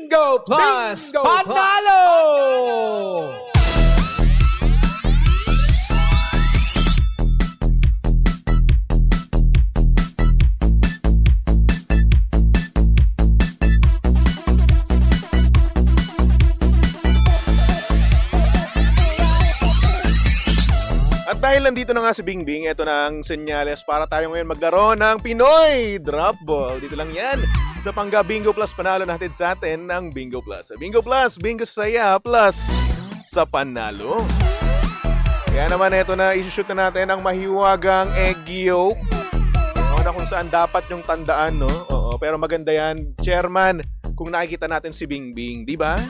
Bingo Plus Bingo Panalo! At dahil nandito na nga si Bingbing, ito na ang senyales para tayo ngayon maglaro ng Pinoy Drop Ball. Dito lang yan sa Pangga Bingo Plus Panalo natin sa atin ng Bingo Plus. Bingo Plus, Bingo sa saya, plus sa panalo. Kaya naman ito na, isushoot na natin ang mahiwagang egg yolk. Na kung saan dapat yung tandaan, no? Oo, pero maganda yan, Chairman, kung nakikita natin si Bingbing, di ba?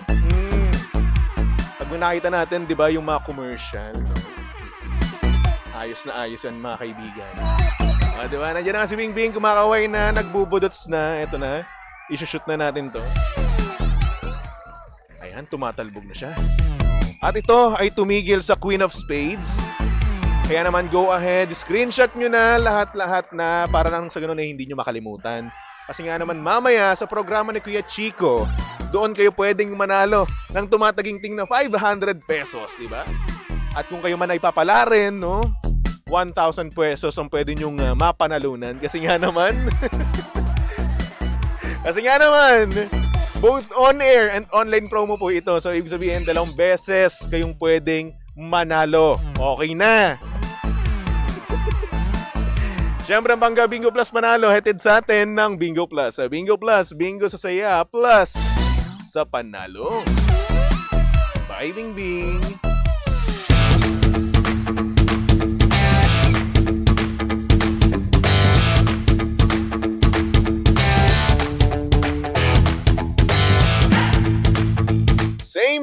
Pag nakita natin, di ba, yung mga commercial, no? Ayos na ayos yan, mga kaibigan. Diba? Nandiyan na nga si Bingbing, kumakaway na, nagbubudots na. Ito na, isushoot na natin to. Ayan, tumatalbog na siya. At ito ay tumigil sa Queen of Spades. Kaya naman, go ahead, screenshot nyo na lahat-lahat na para nang sa ganun ay hindi nyo makalimutan. Kasi nga naman, mamaya sa programa ni Kuya Chico, doon kayo pwedeng manalo ng tumataginting na 500 pesos, diba? At kung kayo man ay papalarin, no? 1,000 pesos ang pwede nyong mapanalunan. Kasi nga naman, both on-air and online promo po ito. So, ibig sabihin, 2 beses kayong pwedeng manalo. Okay na. Siyempre, ang Pangga Bingo Plus Panalo, headed sa atin ng Bingo Plus. Bingo Plus, Bingo sa saya, plus sa panalo. Bye, Bingbing!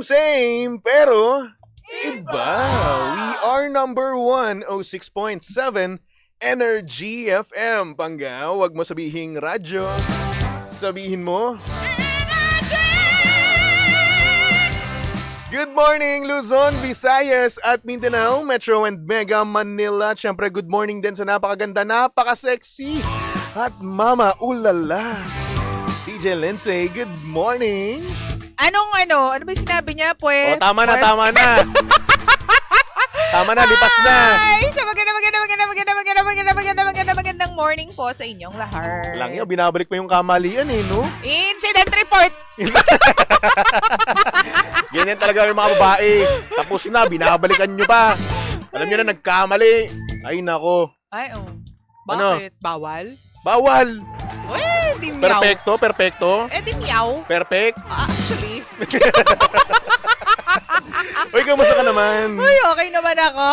Same, pero iba. We are number 106.7 Energy FM. Pangga, wag mo sabihing radyo. Sabihin mo. Good morning, Luzon, Visayas at Mindanao, Metro and Mega Manila. Siyempre, good morning din sa napakaganda, napaka-sexy at mama ulala. DJ Lindsay, good morning. Ano ba yung sinabi niya? Tama na. Tama na, lipas na. Ay, sa magandang morning po sa inyong lahat. Lang yun, binabalik mo yung kamalian no? Incident report! Ganyan talaga yung mga babae. Tapos na, binabalikan nyo pa. Alam nyo na, nagkamali. Ay, nako. Ay, Bakit? Bawal? Bawal. Di miyaw. Perfecto. Di miyaw. Perfect. Actually. Uy, kamusta ka naman? Uy, okay naman ako.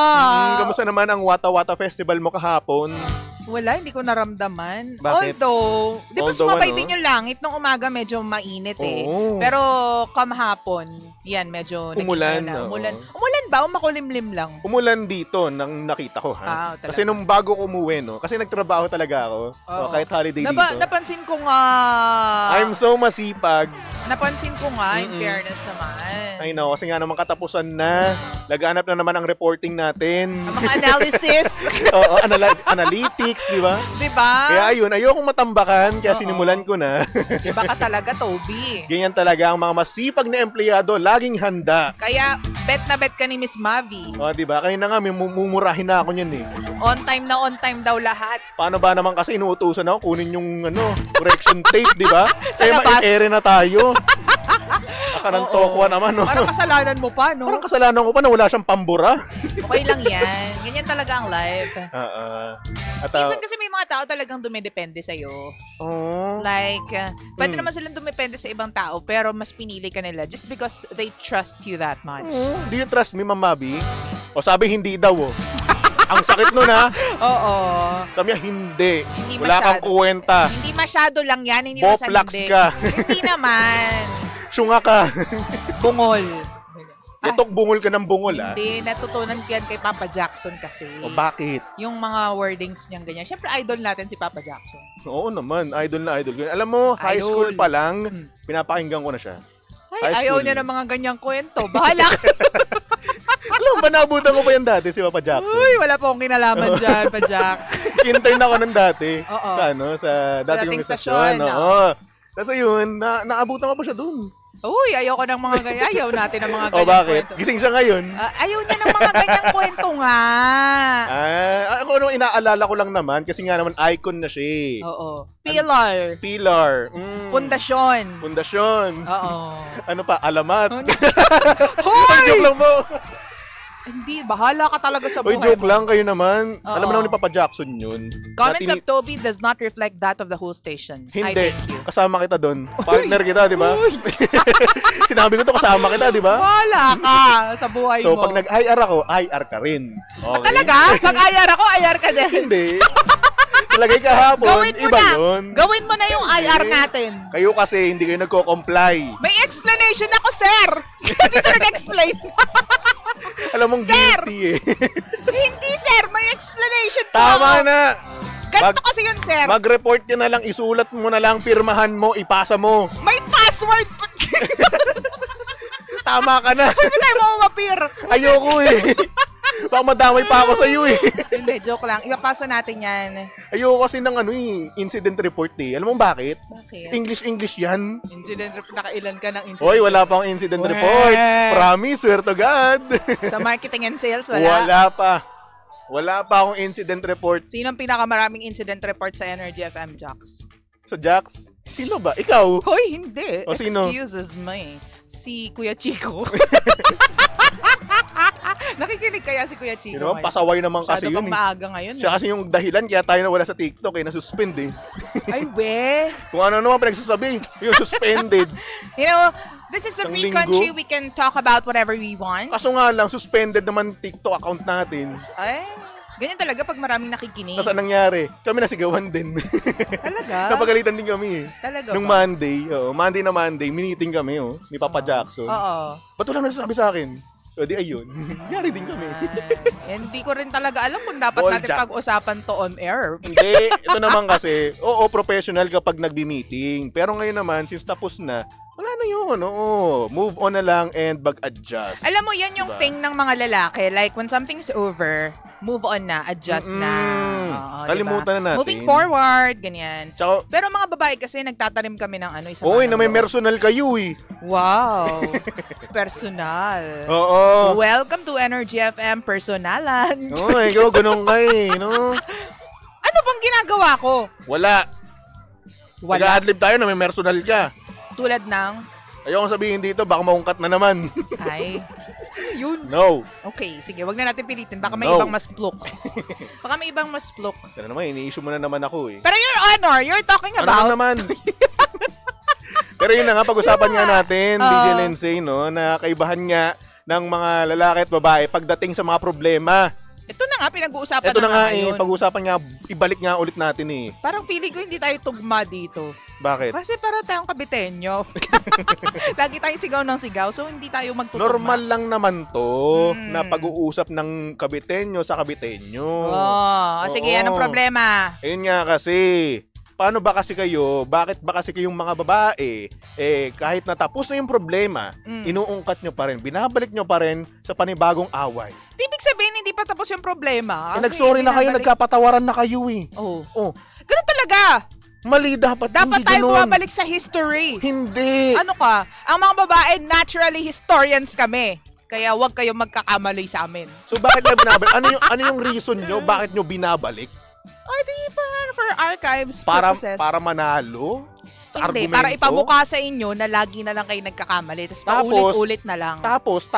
Kamusta naman ang Wata Wata Festival mo kahapon? Wala, hindi ko naramdaman. Bakit? Although, di ba sumabay ano? din yung langit nung umaga, medyo mainit Oo. Pero kamahapon, yan, medyo Umulan, naging oo. Umulan ba o makulimlim lang? Umulan dito nang nakita ko, ha? Talaga. Kasi nung bago ko umuwi, no? Kasi nagtrabaho talaga ako. Oo. Kahit holiday dito. Napansin ko nga. I'm so masipag. Napansin ko nga, in fairness naman. I know, kasi nga naman katapusan na. Laganap na naman ang reporting natin. Ang mga analysis. Oo, analytics, di ba? Diba? Kaya ayun, ayokong matambakan, kaya sinimulan ko na. Iba ka talaga, Toby. Ganyan talaga ang mga masipag na empleyado, laging handa. Kaya, bet na bet ka ni Miss Mavi. O, di ba? Kanina nga, may mumurahin na ako niyan On time daw lahat. Paano ba naman kasi inuutusan ako kunin yung correction tape, di ba? Sa Kaya labas. ma-ere na tayo. Aka ng Oo. tokwa naman, no? Parang kasalanan mo pa, no? Parang kasalanan ko pa na wala siyang pambura. Okay lang yan. Ganyan talaga ang life. At, Minsan kasi may mga tao talagang dumidepende sa'yo. Like, pwede naman silang dumipende sa ibang tao, pero mas pinili ka nila just because they trust you that much. Do you trust me, Ma'am Mabi? O sabi hindi daw, Ang sakit nun, ha? Oo. Sabi niya, hindi. Hindi Wala kang masyado. kuwenta. Hindi masyado lang yan. Hindi naman sa Poplax hindi. ka. Hindi naman. Syunga ka. Bungol. Itok bungol ka ng bungol, ha? Hindi, natutunan ko yan kay Papa Jackson kasi. O bakit? Yung mga wordings niyang ganyan. Siyempre, idol natin si Papa Jackson. Oo naman, idol na idol. Alam mo, high Idol. school pa lang, pinapakinggan ko na siya. High Ay, ayaw school. niya ng mga ganyang kwento. Bahala ka. Alam ba, naabutan ko pa yan dati, si Papa Jackson. Uy, wala po akong kinalaman dyan, Pa Jack. Intern ako nun dati. Oo. Sa Sa dati kong dating istasyon. stasyon, Oo. Tapos ayun, naabutan ko pa siya dun. Uy, ayoko ng mga ganyan. Ayaw natin ng mga O ganyan bakit? kwento. Gising siya ngayon. Ayaw niya ng mga ganyang kwento nga. Ako nung inaalala ko lang naman kasi nga naman icon na siya eh. Oo. Pillar. Pillar. Pundasyon. Pundasyon. Oo. Ano pa? Alamat. Hoy! Joke lang mo. Hindi, bahala ka talaga sa Uy, buhay joke mo. lang kayo naman. Oo. Alam mo naman ni Papa Jackson yun. Comments Na of Toby does not reflect that of the whole station. I Hindi. thank you. Kasama kita doon. Partner kita, di ba? Uy! Sinabi ko to, kasama kita, di ba? Bahala ka sa buhay So, mo. pag nag-IR ako, IR ka rin. Okay? Talaga? Pag ayar ako, ayar ka din. Hindi. Talagay kahapon, Gawin mo iba na. yun. Gawin mo na yung Hindi. IR natin. Kayo kasi, hindi kayo nagko-comply. May explanation ako, sir. Hindi ko nag-explain. Alam mong Sir! guilty eh. Hindi, sir. May explanation po. Tama na. Ganito kasi yun, sir. Mag-report ka na lang, isulat mo na lang, pirmahan mo, ipasa mo. May password pa. Tama ka na. Hindi tayo mamapir. Ayoko eh. Baka madamay pa ako sa iyo eh. Hindi, joke lang. Ipapasa natin yan. Ayoko kasi ng incident report eh. Alam mo bakit? Bakit? English Eh, yan. Incident report. Nakailan ka ng incident? Hoy, wala pa akong incident Weh. report. Promise, swear to God. Sa marketing and sales, wala. Wala pa. Wala pa akong incident report. Sino ang pinakamaraming incident report sa Energy FM, Jocks? So, Jax, sino ba? Ikaw? Hoy, hindi. O, sino? Excuses me. Si Kuya Chico. Nakikinig kaya si Kuya Chico You know, ngayon? pasaway naman kasi Masyado yun pang eh. maaga ngayon. Siya kasi yung dahilan kaya tayo nawala sa TikTok eh, nasuspend eh. Ay, we. Kung ano naman pinagsasabi, yung suspended. You know, this is a Isang free linggo. country. We can talk about whatever we want. Kaso nga lang, suspended naman TikTok account natin. Ay, ganyan talaga pag maraming nakikinig. Tapos anong nangyari? Kami nasigawan din. Talaga? Napagalitan din kami eh. Talaga Nung ba? Monday, miniting kami ni Papa Jackson. Oo. Ba't wala nasasabi sa akin? O di ayun, yari din kami. Hindi ko rin talaga alam kung dapat Ball natin jack. pag-usapan to on air. Hindi, ito naman kasi, oo, professional kapag nagbi-meeting. Pero ngayon naman, since tapos na, wala na yun, oo. Move on na lang and mag-adjust. Alam mo, yan yung Diba? thing ng mga lalaki. Like, when something's over, move on na, adjust na. Oo, Kalimutan diba? na natin. Moving forward, ganyan. Tsaka, Pero mga babae kasi, nagtatanim kami ng ano, isa na may personal kayo eh. Wow. Personal. Oo. Welcome to Energy FM Personalan. Oo, ikaw, ganun ka eh, no? Ano bang ginagawa ko? Wala. Wala. Nag-adlib tayo na may personal ka. Tulad ng, Ayoko sabihin dito, baka maungkat na naman. ay, yun. No. Okay, sige, wag na natin pilitin. Baka may No. ibang mas pluk. Baka may ibang mas pluk. Ano naman, ini-issue mo na naman ako eh. Pero Your Honor, you're talking Ano about... naman? Pero yun na nga, pag-usapan nga natin, DJ Lindsay, no, na kaibahan nga ng mga lalaki at babae pagdating sa mga problema. Ito na nga, pinag-uusapan Ito na nga ngayon. pag-usapan nga, ibalik nga ulit natin eh. Parang feeling ko hindi tayo tugma dito. Bakit? Kasi para tayong kabitenyo. Lagi tayong sigaw ng sigaw, so hindi tayo magtutugma. Normal lang naman to Mm. na pag-uusap ng kabitenyo sa kabitenyo. Oh, sige, Oo. anong problema? Ayun nga kasi, paano ba kasi kayo, bakit ba kasi kayong mga babae, kahit natapos na yung problema, inuungkat nyo pa rin, binabalik nyo pa rin sa panibagong away. Ibig sabihin, hindi pa tapos yung problema. Kasi Nag-sorry na kayo, binabalik- nagkapatawaran na kayo eh. Oh. Oh, Ganun talaga. mali dapat, Dapat hindi tayo ganun. bumabalik sa history. Hindi. Ano ka? Ang mga babae, naturally historians kami. Kaya huwag kayong magkakamali sa amin. So bakit nyo binabalik? Ano yung reason nyo, bakit nyo binabalik? Ay, di ba? For archives Para, purposes. para manalo? Sa Hindi, argumento? para ipamukha sa inyo na lagi na lang kayo nagkakamali. Tapos Tapos, paulit-ulit na lang. Tapos,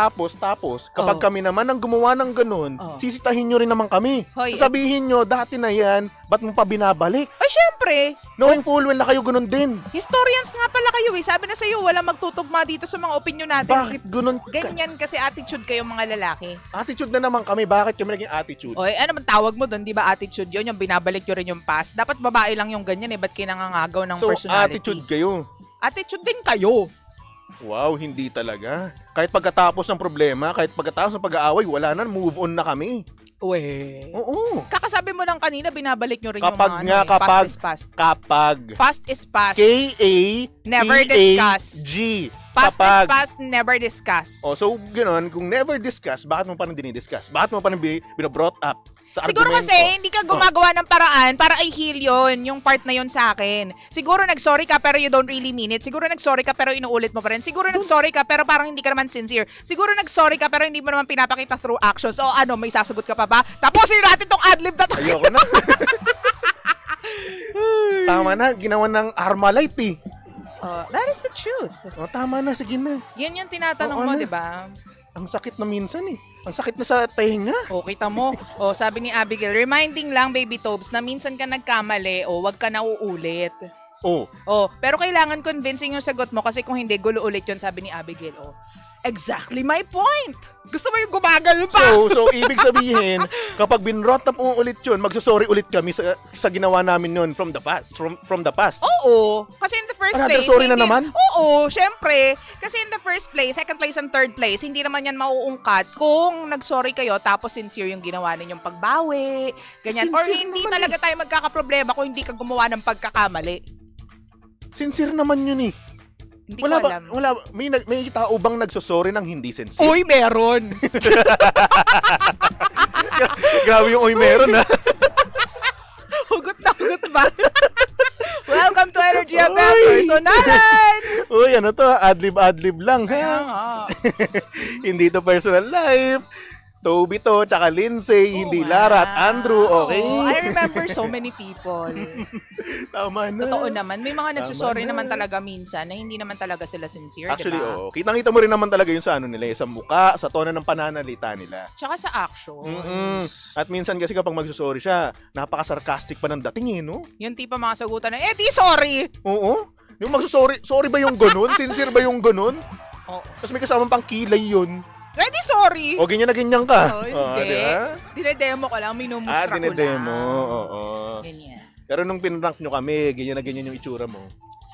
kapag Oh. kami naman ang gumawa ng ganun, Oh. sisitahin nyo rin naman kami. Hoy, Sabihin nyo, dati na yan, ba't mo pa binabalik? Ay, syempre, Knowing full well na kayo ganun din. historians nga pala kayo eh. Sabi na sa'yo, walang magtutugma dito sa mga opinion natin. Bakit ganun? Ganyan kasi attitude kayo mga lalaki. Attitude na naman kami. Bakit kami naging attitude? Oy, ano man tawag mo doon, di ba attitude yun? Yung binabalik nyo rin yung past. Dapat babae lang yung ganyan eh. Ba't kayo nangangagaw ng So, personality? attitude kayo. Attitude din kayo. Wow, hindi talaga. Kahit pagkatapos ng problema, kahit pagkatapos ng pag-aaway, wala na, move on na kami. Uwe. Oo. Kakasabi mo lang kanina, binabalik nyo rin Kapag yung mga nga, ano, kapag- past is past. Kapag. Past is past. K-A-P-A-G. Never discuss. Past Kapag. is past, never discuss. Oh, so, gano'n, kung never discuss, bakit mo pa rin dinidiscuss? Bakit mo pa rin binabrought up? Siguro argumento. kasi hindi ka gumagawa ng paraan para i-heal yun, yung part na yun sa akin. Siguro nag-sorry ka pero you don't really mean it. Siguro nag-sorry ka pero inuulit mo pa rin. Siguro nag-sorry ka pero parang hindi ka naman sincere. Siguro nag-sorry ka pero hindi mo naman pinapakita through actions. O ano, may sasagot ka pa ba? Tapusin natin tong adlib na to. Ayoko na. Tama na, ginawa ng Armalite eh. That is the truth. Tama na, sige na. Yan yung tinatanong Oo, mo, ano? di ba? Ang sakit na minsan eh. Ang sakit na sa tenga. Kita mo. Sabi ni Abigail, reminding lang, Baby Tobes, na minsan ka nagkamali, wag ka na uulit. Pero kailangan convincing yung sagot mo kasi kung hindi, gulo ulit yun, sabi ni Abigail. Exactly my point. Gusto mo yung gumagal pa? So ibig sabihin, kapag binrot up mo ulit yun, magsusorry ulit kami sa ginawa namin yun from the past. Oo. Kasi in the first Another place, sorry na naman? Oo, syempre. Kasi in the first place, second place and third place, hindi naman yan mauungkat kung nag-sorry kayo tapos sincere yung ginawa ninyong pagbawi, ganyan. Or Sincere hindi naman talaga tayo magkakaproblema kung hindi ka gumawa ng pagkakamali. Sincere naman yun eh. Hindi ko alam. May tao bang nagsusorry ng hindi sincere? Uy, meron! Grabe yung meron ha. Hugot na hugot ba? Welcome to Energy FM Uy! Personalan! Uy, ano to? Adlib lang Kaya ha. nga. Hindi to personal life. Toby to, tsaka Lindsay, hindi nga. Lara at Andrew, okay? I remember so many people. Tama na. Totoo naman. May mga nagsusorry na. naman talaga minsan na hindi naman talaga sila sincere, Actually, diba? Kitang-kita mo rin naman talaga yung sa ano nila, sa muka, sa tono ng pananalita nila. Tsaka sa actions. At minsan kasi kapag magsusorry siya, napaka-sarcastic pa ng dating eh, no? Yung tipo mga sagutan na, di sorry! Oo. Yung magsusorry, sorry ba yung ganun? Sincere ba yung ganun? Oo. Tapos may kasamang pang kilay yun. Di sorry! O, ganyan na ganyan ka. Hindi. Diba? Dinedemo ko lang, minumustra ko lang. Dinedemo. Oo. Ganyan. Pero nung pinrank nyo kami, ganyan na ganyan yung itsura mo.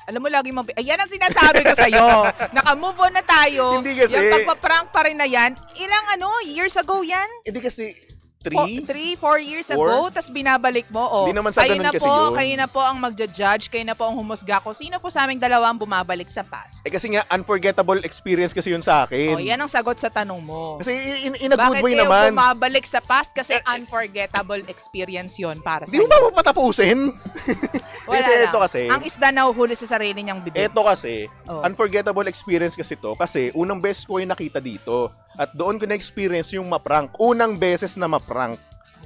Alam mo, lagi ayan ang sinasabi ko sa'yo. Naka-move on na tayo. Hindi kasi. Yung pagpa-prank pa rin na yan. Ilang years ago yan? Hindi kasi, 3, 4 years ago, tas binabalik mo. Hindi naman sa ganun kasi yun. Kayo na po ang magja-judge, kayo na po ang humusga ko. Sino po sa aming dalawa ang bumabalik sa past? kasi nga, unforgettable experience kasi yun sa akin. Yan ang sagot sa tanong mo. Kasi in a good way Bakit kayo naman. bumabalik sa past? Kasi unforgettable experience yon para sa Di mo ba mapatapusin? Wala kasi lang. ito kasi, Ang isda nahuhuli sa sarili niyang bibig. ito kasi, Oh. unforgettable experience kasi to kasi unang beses ko yung nakita dito. At doon ko na-experience yung maprank. Unang beses na maprank.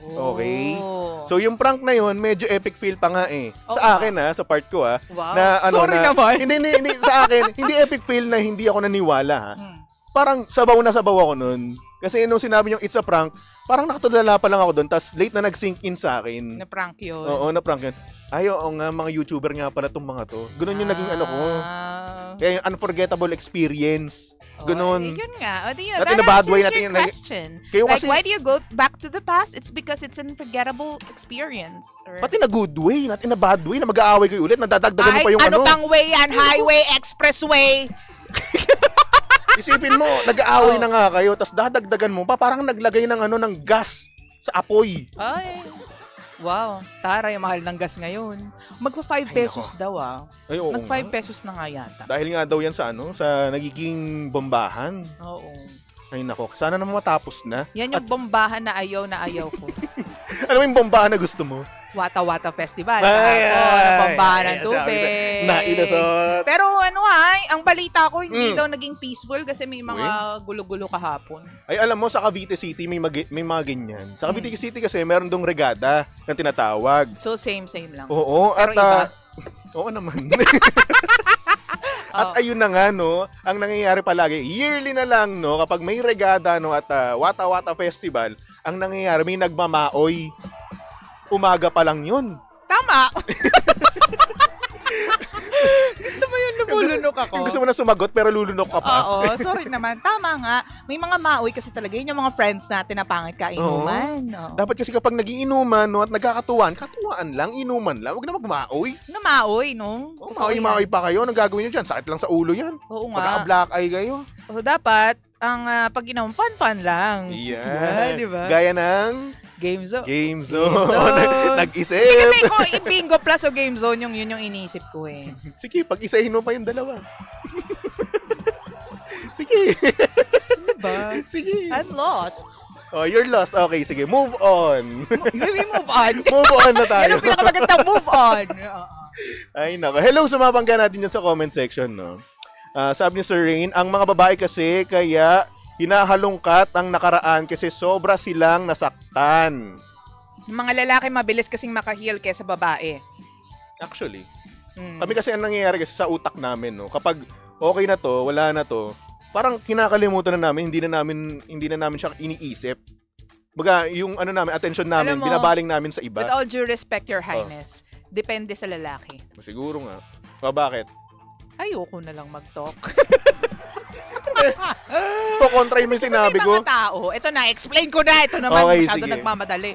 Okay. Oh. So yung prank na yun, medyo epic feel pa nga eh. Oo Sa nga. akin sa part ko Wow. na Sorry naman. Hindi sa akin, hindi epic feel na hindi ako naniwala ha. Parang sabaw na sabaw ako nun. Kasi nung sinabi niyong it's a prank, parang nakatulala pa lang ako doon, tas late na nag-sink in sa akin. Na-prank yun. Oo, na-prank yun. Ay, oo nga, mga YouTuber nga pala tong mga to. Ganun yung naging ano ko. Kaya yung unforgettable experience. Ganun. Yun nga. Not That in a bad way, answers not your in a- question. Kayo Like, kasi- why do you go back to the past? It's because it's an unforgettable experience. Or... Pati na good way, not in a bad way, na mag-aaway kayo ulit, nadadagdagan mo pa yung ano pang way yan? Highway, expressway. Isipin mo, nag-aaway na nga kayo, tas dadagdagan mo pa, parang naglagay ng ng gas sa apoy. Ay. Wow. Taray, mahal ng gas ngayon. Magpa 5 pesos daw Ay, oo Nag 5 nga. pesos na nga yata. Dahil nga daw yan sa sa nagiging bombahan. Oo. Ay nako, sana naman matapos na. Yan yung bombahan na ayaw ko. Ano yung bombahan na gusto mo? Wata-Wata Festival. Ay, Bombahan ng ay, tubig. Nainasot. Pero ang balita ko, hindi daw naging peaceful kasi may mga gulo-gulo kahapon. Ay, alam mo, sa Cavite City may mga ganyan. Sa Cavite City kasi meron dong regada na tinatawag. So, same lang. Oo, Pero at iba. oo naman. At ayun na nga, ang nangyayari palagi, yearly na lang, kapag may regada, at Wata-Wata Festival, ang nangyayari, may nagmamaoy. Umaga pa lang yun. Tama! Gusto mo yung lumulunok ako? Yung gusto mo na sumagot pero lulunok ka pa. Oo, sorry naman. Tama nga. May mga maoy kasi talaga yun yung mga friends natin na pangit kainuman. Oo. Dapat kasi kapag nagiinuman at nagkakatuwaan, katuwaan lang, inuman lang. Huwag na magmaoy. Na maoy, no? Totoo yan. Maoy pa kayo. Anong gagawin nyo dyan? Sakit lang sa ulo yan. Oo nga. Magka-black eye kayo. O dapat, ang pag inom, fun lang. Yan. Di ba? Gaya ng Game Zone. Game Zone. Zone. Nag-isip. Hindi kasi kung i-bingo plus o Game Zone, yun yung iniisip ko eh. Sige, pag-isahin mo pa yung dalawa. Sige. Diba? Sige. I'm lost. Oh, you're lost. Okay, sige. Move on. Maybe move on. Move on na Yan tayo. ang pinakamagandang move on. Ay, nako. Hello sa mga bangga natin dyan sa comment section, no? Sabi ni Sir Rain, ang mga babae kasi kaya hinahalungkat ang nakaraan kasi sobra silang nasaktan. Yung mga lalaki mabilis kasing makahil kaysa babae. Actually, Mm. kami kasi ang nangyayari kasi sa utak namin, no? Kapag okay na to, wala na to, parang kinakalimutan na namin, hindi na namin siya iniisip. Baga, yung ano namin, attention namin, Alam mo, binabaling namin sa iba. With all due respect, Your Highness, depende sa lalaki. Siguro nga. Bakit? Ayoko na lang mag-talk. Kontra yung sinabi Kasi may ko. mga tao, ito na, explain ko na, ito naman, Okay, masyado sige. nagmamadali.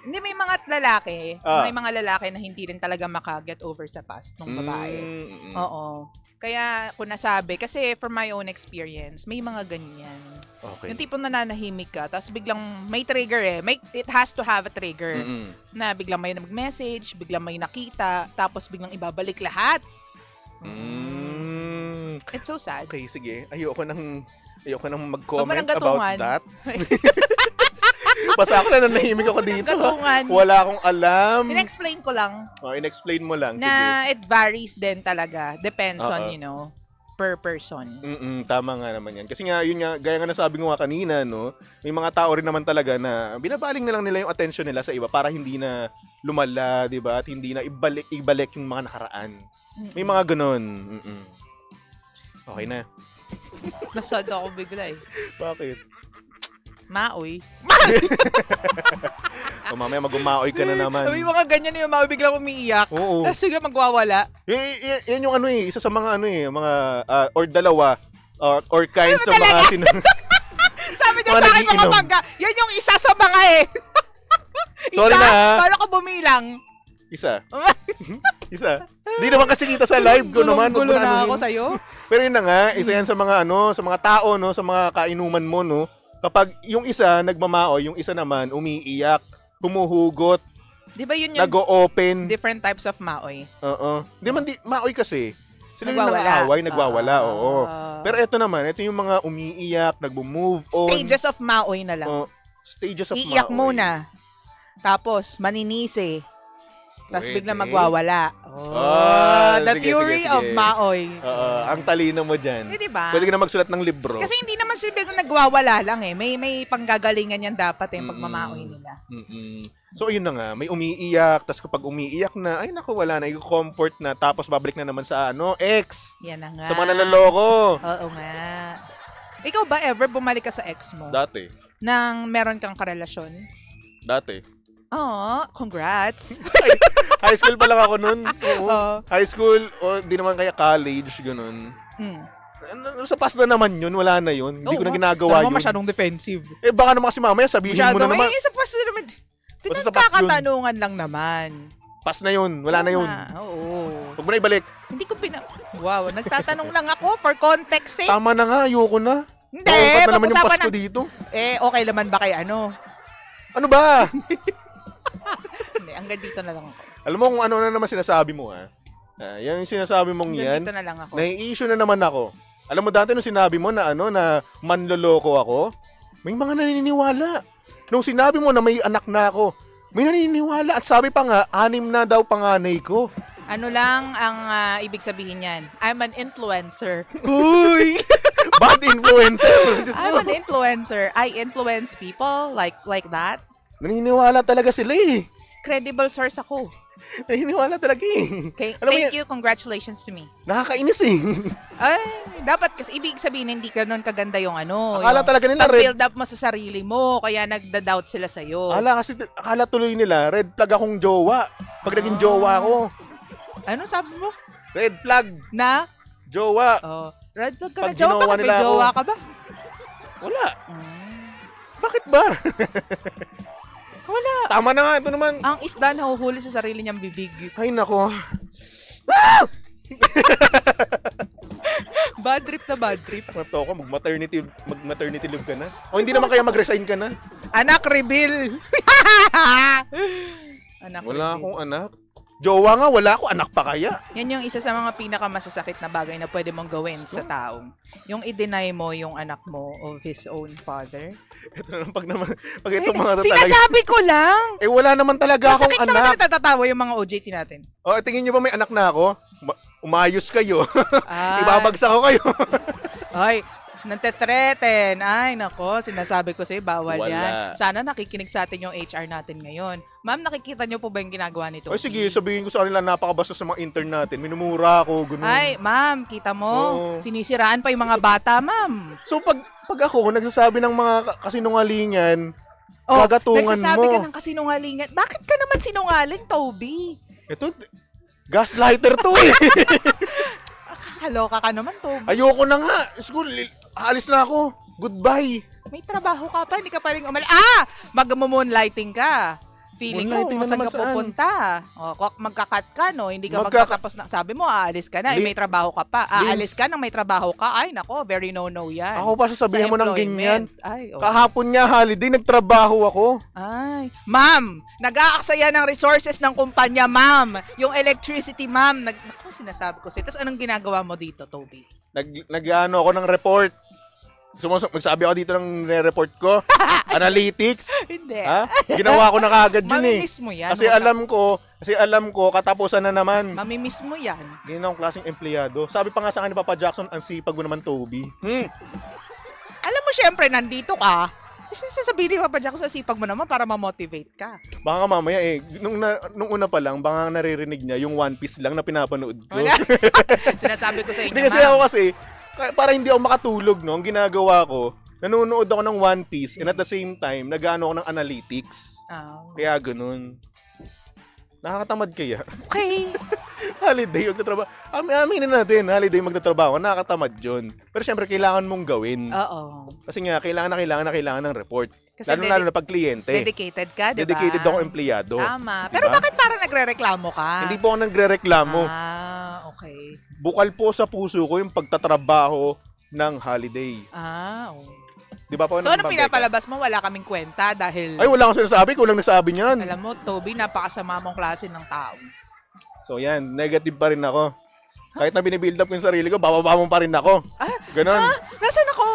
Hindi, may mga lalaki, Ah. may mga lalaki na hindi rin talaga maka-get over sa past ng babae. Oo. Kaya kung nasabi, kasi from my own experience, may mga ganyan. Okay. Yung tipong nananahimik ka, tapos biglang may trigger it has to have a trigger. Na biglang may mag-message, biglang may nakita, tapos biglang ibabalik lahat. It's so sad. Okay, sige. Ayoko nang Huwag mo mag-comment nang about gatungan. that. Basta ako na nanahimik ako dito. Gatungan. Wala akong alam. In-explain ko lang In-explain mo lang. Sige. na it varies din talaga. Depends Oo. on, per person. Tama nga naman yan. Kasi nga, yun nga, gaya nga nasabi ko nga kanina, no? May mga tao rin naman talaga na binabaling na lang nila yung attention nila sa iba para hindi na lumala, di ba? At hindi na ibalik yung mga nakaraan. May mga ganun. Okay na. Nasad ako bigla eh. Bakit? Maoy. O mamaya mag-umaoy ka na naman. May mga ganyan yung mga biglang umiiyak. Oo. Tapos biglang magwawala. Yan yung ano eh, isa sa mga ano eh, mga or dalawa or kinds Ano sa mga Sabi niya Mga sa akin mga nagiinom. mangga, yan yung isa sa mga eh. Sorry na, ha? Paano ka bumilang? Isa. Isa. Hindi naman kasi kita sa live ko naman. Huwag mo Gulo na na anuhin. ako sa'yo. Pero yun na nga, isa yan sa mga ano, sa mga tao no, sa mga kainuman mo no. Kapag yung isa nagmamao, yung isa naman umiiyak, humuhugot, Di ba yun yung nag-o-open. different types of maoy? Oo. Di man maoy kasi. Sila yung Nagwawala. nang-aaway, nagwawala, oo. Ah. Pero eto naman, ito yung mga umiiyak, nagbo-move on. Stages of maoy na lang. Oh, stages of Iiyak maoy. muna. Tapos, maninisi. Tapos Pwede. biglang magwawala. The sige, fury sige, of sige. maoy. Ang talino mo dyan. Di ba? Pwede ka na magsulat ng libro. Kasi hindi naman sila biglang nagwawala lang eh. May panggagalingan yan dapat eh, pagmamaoy nila. So, ayun na nga. May umiiyak. Tapos kapag umiiyak na, ay naku, wala na. I-comfort na. Tapos babalik na naman sa ex. Yan na nga. Sa mga naloloko. Oo nga. Ikaw ba ever bumalik ka sa ex mo Dati. nang meron kang karelasyon? Dati. Oh, congrats. High school pa lang ako nun. Oo. Oo. High school, o di naman kaya college, ganun. Sa past na naman yun, wala na yun. Hindi ko na ginagawa Tama, yun. masyadong defensive. Baka naman kasi mamaya sabihin mo na naman. Sa past na naman. Basta sa past yun. Tinagkakatanungan lang naman. Past na yun, wala na yun. Oo. Huwag mo na ibalik. Hindi ko Wow, nagtatanong lang ako for context eh. Tama na nga, ayoko na. Hindi, Nauukat na naman yung pag-usapan Pasko dito. Okay naman ba kay ano? Ano ba? Hindi, hanggang dito na lang ako. Alam mo kung ano na naman sinasabi mo, ha? Yan yung sinasabi mong Hanggang yan. dito na lang ako. Nai-issue na naman ako. Alam mo dati nung sinabi mo na na manloloko ako, may mga naniniwala. Nung sinabi mo na may anak na ako, may naniniwala. At sabi pa nga, 6 na daw panganay ko. Ano lang ang ibig sabihin yan? I'm an influencer. Uy! Bad influencer. Diyos I'm mo. an influencer. I influence people like that. Naniniwala talaga sila eh. Credible source ako. Naniniwala talaga eh. Okay, Alam mo thank yan, you. Congratulations to me. nakakainis eh. Ay, dapat kasi ibig sabihin hindi ganun kaganda yung Akala yung talaga nila red. pag-build up mo sa sarili mo, kaya nagda-doubt sila sa'yo. Akala tuloy nila, red flag akong jowa. Pag naging jowa ako, Ano sabi mo? red flag, Na? jowa. Oh, red flag ka Pag na. Jowa ginawa ka? May nila ako. jowa ka ba? Wala. Mm. Bakit ba? Wala. Tama na nga, ito naman. Ang isda nahuhuli sa sarili niyang bibig. Ay, nako. Bad trip na bad trip. Nato ka, mag-maternity leave ka na. O hindi naman kaya mag-resign ka na. Anak reveal. Anak Wala reveal. akong anak. Jowa nga, wala ako. Anak pa kaya? Yan yung isa sa mga pinakamasasakit na bagay na pwede mong gawin sa taong. Yung i-deny mo yung anak mo of his own father. Ito na lang pag itong mga to talaga. Sinasabi ko lang! Eh, wala naman talaga akong Masakit naman anak. na natatawa yung mga OJT natin. O, tingin nyo ba may anak na ako? Umayos kayo. Ay, Ibabagsak ko kayo. ay, nantetreten. Ay, nako, sinasabi ko sa'yo, bawal Wala. yan. Sana nakikinig sa atin yung HR natin ngayon. Ma'am, nakikita niyo po ba yung ginagawa nito? O sige, sabihin ko sa kanila, napakabasa sa mga intern natin. Minumura ako, ganun. Ay, ma'am, kita mo, Oo. sinisiraan pa yung mga bata, ma'am. So pag ako nagsasabi ng mga kasinungalingan, Oh, gagatungan nagsasabi mo. ka ng kasinungalingan. Bakit ka naman sinungaling, Toby? Ito, gaslighter to eh. Kakaloka ka naman, Toby. Ayoko na nga. School, aalis na ako. Goodbye. May trabaho ka pa, hindi ka pa rin mag-moonlighting ka. Feeling ko, Moonlighting na saan naman ka saan? pupunta? O, magkakat ka, no? Hindi ka Magkaka- magtatapos na. Sabi mo, aalis ka na, may trabaho ka pa. Aalis ka nang may trabaho ka. Ay, nako, very no-no yan. Ako pa sasabihin Sa mo ng ganyan. employment. Ay, oh. Kahapon nga holiday, nagtrabaho ako. Ay, ma'am, nag-aaksaya ng resources ng kumpanya, ma'am. Yung electricity, ma'am. Naku, sinasabi ko sa'yo. Tapos anong ginagawa mo dito, Toby? Nag-ano ako ng report. Magsabi ako dito ng report ko. Analytics. Hindi. Ha? Ginawa ko na kagad yun eh. Mamimiss mo yan. Kasi alam ko, katapusan na naman. Mamimiss mo yan. Ganyan akong klaseng empleyado. Sabi pa nga sa akin ni Papa Jackson, ang sipag mo naman, Toby. Alam mo, syempre, nandito ka. Kasi sasabihin ni Papa Jack, sa sipag mo naman para ma-motivate ka. Baka nga mamaya nung una pa lang, baka naririnig niya yung One Piece lang na pinapanood ko. Wala. Sinasabi ko sa inyo, Hindi kasi ako para hindi ako makatulog, no, ang ginagawa ko, nanonood ako ng One Piece and at the same time, nag-ano ako ng analytics. Kaya ganun. Nakakatamad kaya? Okay. Holiday, magtatrabaho. Aminin natin, holiday magtatrabaho, nakakatamad yun. Pero syempre, kailangan mong gawin. Oo. Kasi nga, kailangan ng report. Kasi Lalo na pag kliyente. dedicated ka, diba? Dedicated ako empleyado. Tama. Diba? Pero bakit parang nagre-reklamo ka? Hindi po ako nagre-reklamo. Okay. Bukal po sa puso ko yung pagtatrabaho ng holiday. Oh. Di ba po? So, anong pinapalabas mo? Wala kaming kwenta dahil... Ay, wala akong sinasabi. Kulang nagsabi niyan. Alam mo, Toby, napakasama mong klase ng tao. So, yan. Negative pa rin ako. Kahit na binibuild up ko yung sarili ko, bababa mo pa rin ako. Ganon. Nasaan ako?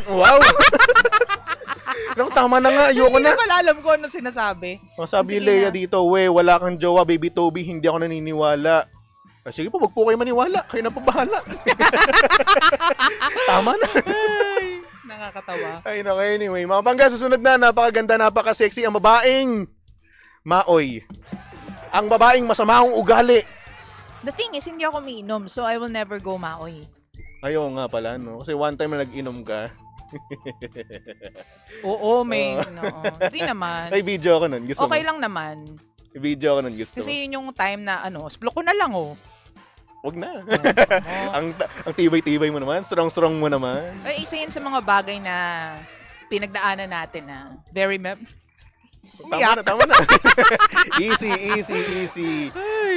Wow! Naku, tama na nga. Ayoko Hindi na. ko pala alam ko ano sinasabi. Sabi Sige Leia na. dito, wala kang jowa, baby Toby, hindi ako naniniwala. Sige po, wag po kayo maniwala. Kayo na pa bahala. Tama na. Ay, nakakatawa. Ay, naku, anyway. Mga pangga, susunod na. Napakaganda, napaka-sexy. Ang babaeng maoy. Ang babaeng masamang ugali. The thing is, hindi ako umiinom, so I will never go maoy. Ayaw nga pala, no? Kasi one time na nag-inom ka. Oo, may... Hindi naman. Ay, video ako nun. Gusto Okay mo? lang naman. Video ako nun. Gusto mo? Kasi yun yung time na, splok ko na lang, Wag na. ang tibay-tibay mo naman. Strong-strong mo naman. Ay, isa yun sa mga bagay na pinagdaanan natin na very Tama na. Easy.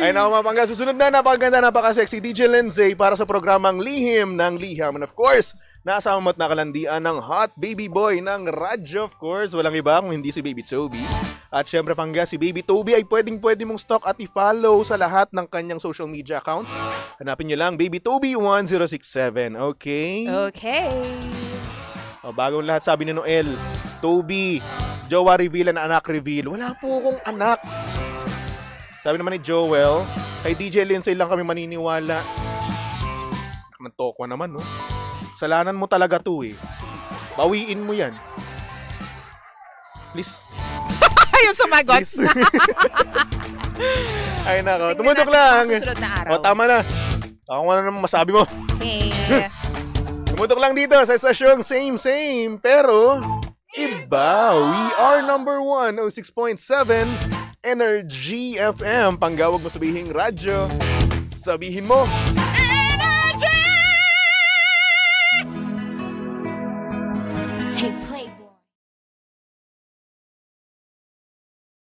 Ay, naku mga pangga. Susunod na, napakaganda, napaka-sexy DJ Lindsay para sa programang Lihim ng Liham. And of course, nasama mo't nakalandian ng hot baby boy ng radyo. Of course, walang iba kung hindi si Baby Toby. At syempre pangga, si Baby Toby ay pwede mong stalk at i-follow sa lahat ng kanyang social media accounts. Hanapin nyo lang, Baby Toby 1067. Okay? Okay. Bagong lahat, sabi ni Noel, Toby, jowa reveal and anak reveal. Wala po akong anak. Sabi naman ni Joel, kay DJ Lindsay lang kami maniniwala. Nantokwa naman, no? Kasalanan mo talaga to eh. Bawiin mo yan. Please. Ayaw sumagot. Please. Ay nako, Tingnan tumutok natin lang. ang susunod na araw. O, tama na. Ako ano naman masabi mo. Okay. Tumutok lang dito sa estasyong same, pero iba. We are number 1, 06.7, Energy FM. Panggawag mo sabihing radyo. Sabihin mo. Energy! Hey, Playboy.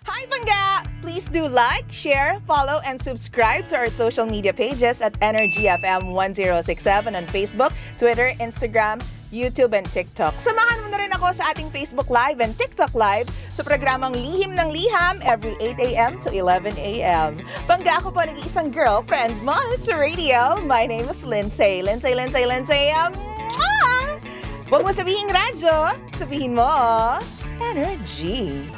Hi, Pangga! Please do like, share, follow, and subscribe to our social media pages at Energy FM 1067 on Facebook, Twitter, Instagram, YouTube and TikTok. Samahan mo na rin ako sa ating Facebook Live and TikTok Live sa programang Lihim ng Liham every 8 a.m. to 11 a.m. Bangga ako po nag-iisang girlfriend mo sa radio. My name is Lindsay. Lindsay. Huwag mo sabihin radyo, sabihin mo energy.